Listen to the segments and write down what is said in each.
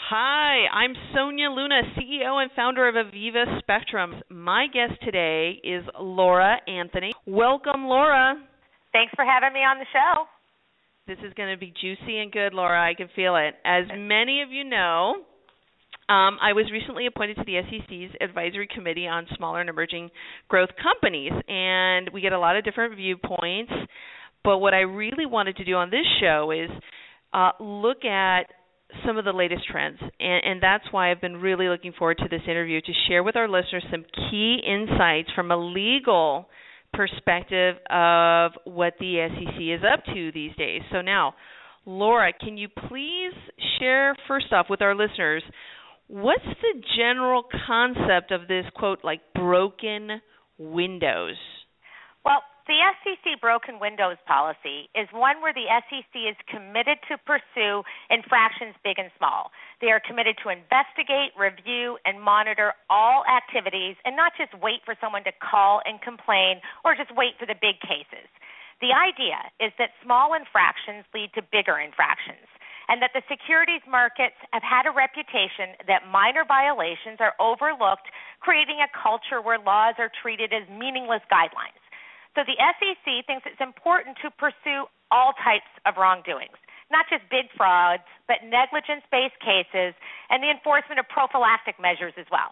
Hi, I'm Sonia Luna, CEO and founder of Aviva Spectrum. My guest today is Laura Anthony. Welcome, Laura. Thanks for having me on the show. This is going to be juicy and good, Laura. I can feel it. As many of you know, I was recently appointed to the SEC's Advisory Committee on Smaller and Emerging Growth Companies, and we get a lot of different viewpoints. But what I really wanted to do on this show is look at some of the latest trends, and that's why I've been really looking forward to this interview, to share with our listeners some key insights from a legal perspective of what the SEC is up to these days. So now, Laura, can you please share first off with our listeners, what's the general concept of this, quote, like broken windows? Well, the SEC broken windows policy is one where the SEC is committed to pursue infractions big and small. They are committed to investigate, review, and monitor all activities and not just wait for someone to call and complain or just wait for the big cases. The idea is that small infractions lead to bigger infractions, and that the securities markets have had a reputation that minor violations are overlooked, creating a culture where laws are treated as meaningless guidelines. So the SEC thinks it's important to pursue all types of wrongdoings, not just big frauds, but negligence-based cases and the enforcement of prophylactic measures as well.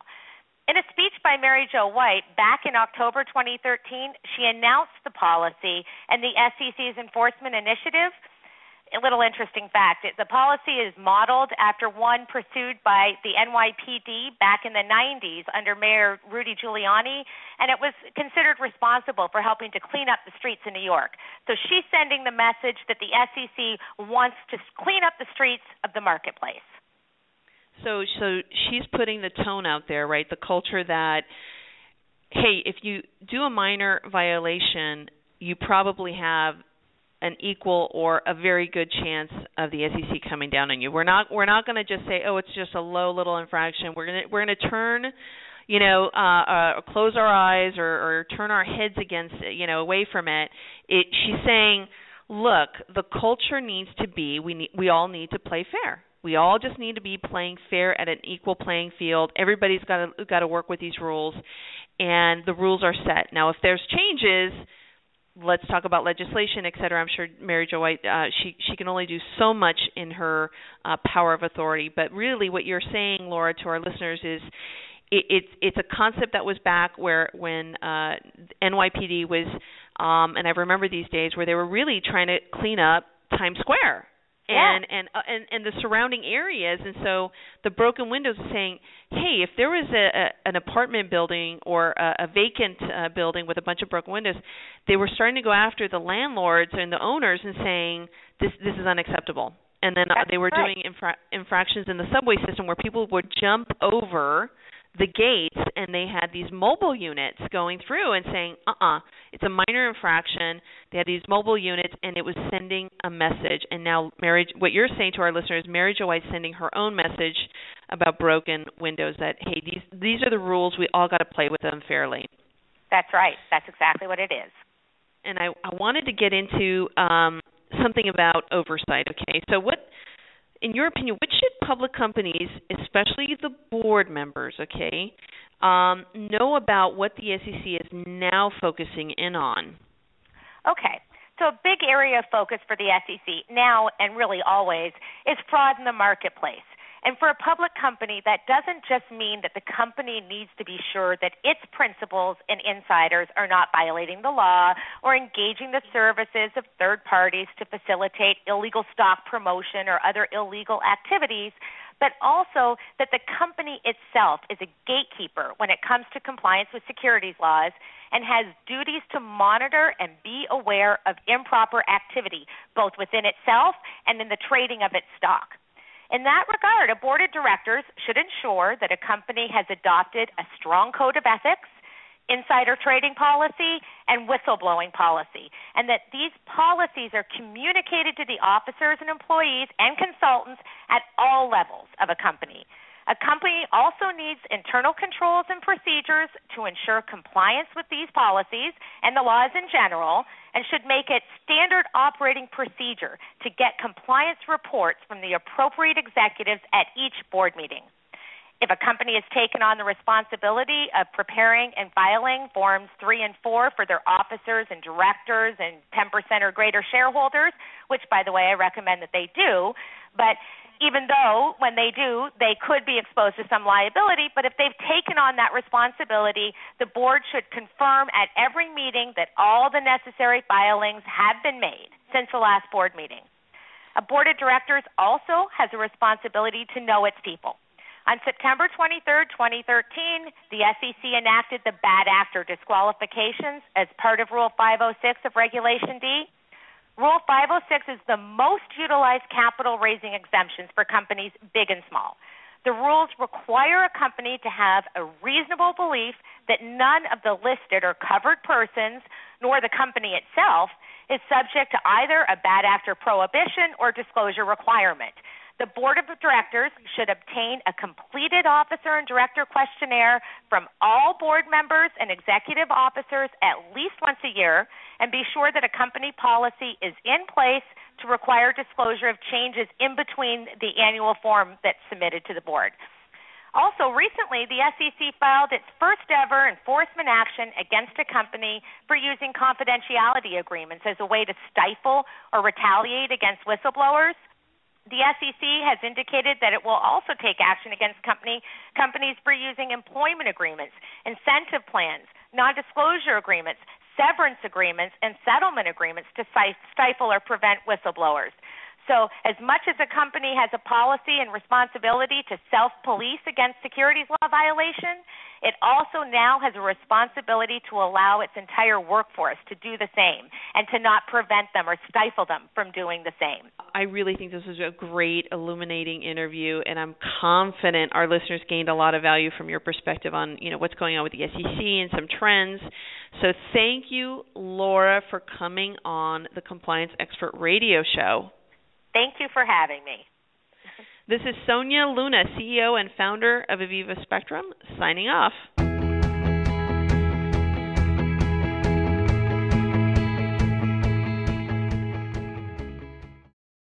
In a speech by Mary Jo White back in October 2013, she announced the policy and the SEC's enforcement initiative. A little interesting fact, the policy is modeled after one pursued by the NYPD back in the 90s under Mayor Rudy Giuliani, and it was considered responsible for helping to clean up the streets in New York. So she's sending the message that the SEC wants to clean up the streets of the marketplace. So she's putting the tone out there, right? The culture that, hey, if you do a minor violation, you probably have an equal or a very good chance of the SEC coming down on you. We're not going to just say, oh, it's just a low little infraction. We're going to turn, close our eyes or turn our heads against it, away from it. She's saying, look, the culture needs to be, we all need to play fair. We all just need to be playing fair at an equal playing field. Everybody's got to work with these rules, and the rules are set. Now, if there's changes, let's talk about legislation, et cetera. I'm sure Mary Jo White, she can only do so much in her power of authority. But really what you're saying, Laura, to our listeners is it's a concept that was back when NYPD was, and I remember these days, where they were really trying to clean up Times Square. Yeah. And the surrounding areas, and so the broken windows are saying, hey, if there was an apartment building or a vacant building with a bunch of broken windows, they were starting to go after the landlords and the owners and saying this is unacceptable. And then they were doing infractions in the subway system where people would jump over the gates, and they had these mobile units going through and saying, it's a minor infraction. They had these mobile units, and it was sending a message. And now, what you're saying to our listeners, Mary Jo White's sending her own message about broken windows, that, hey, these are the rules. We all got to play with them fairly. That's right. That's exactly what it is. And I wanted to get into something about oversight, okay? So in your opinion, what should public companies, especially the board members, okay, know about what the SEC is now focusing in on? Okay. So a big area of focus for the SEC now and really always is fraud in the marketplace. And for a public company, that doesn't just mean that the company needs to be sure that its principals and insiders are not violating the law or engaging the services of third parties to facilitate illegal stock promotion or other illegal activities, but also that the company itself is a gatekeeper when it comes to compliance with securities laws and has duties to monitor and be aware of improper activity, both within itself and in the trading of its stock. In that regard, a board of directors should ensure that a company has adopted a strong code of ethics, insider trading policy, and whistleblowing policy, and that these policies are communicated to the officers and employees and consultants at all levels of a company. A company also needs internal controls and procedures to ensure compliance with these policies and the laws in general, and should make it standard operating procedure to get compliance reports from the appropriate executives at each board meeting. If a company has taken on the responsibility of preparing and filing Forms 3 and 4 for their officers and directors and 10% or greater shareholders, which, by the way, I recommend that they do, but even though when they do, they could be exposed to some liability, but if they've taken on that responsibility, the board should confirm at every meeting that all the necessary filings have been made since the last board meeting. A board of directors also has a responsibility to know its people. On September 23, 2013, the SEC enacted the bad actor disqualifications as part of Rule 506 of Regulation D. Rule 506 is the most utilized capital raising exemptions for companies big and small. The rules require a company to have a reasonable belief that none of the listed or covered persons, nor the company itself, is subject to either a bad actor prohibition or disclosure requirement. The board of directors should obtain a completed officer and director questionnaire from all board members and executive officers at least once a year, and be sure that a company policy is in place to require disclosure of changes in between the annual form that's submitted to the board. Also, recently, the SEC filed its first ever enforcement action against a company for using confidentiality agreements as a way to stifle or retaliate against whistleblowers. The SEC has indicated that it will also take action against companies for using employment agreements, incentive plans, non-disclosure agreements, severance agreements, and settlement agreements to stifle or prevent whistleblowers. So as much as a company has a policy and responsibility to self-police against securities law violation, it also now has a responsibility to allow its entire workforce to do the same and to not prevent them or stifle them from doing the same. I really think this was a great, illuminating interview, and I'm confident our listeners gained a lot of value from your perspective on, what's going on with the SEC and some trends. So thank you, Laura, for coming on the Compliance Expert Radio Show. Thank you for having me. This is Sonia Luna, CEO and founder of Aviva Spectrum, signing off.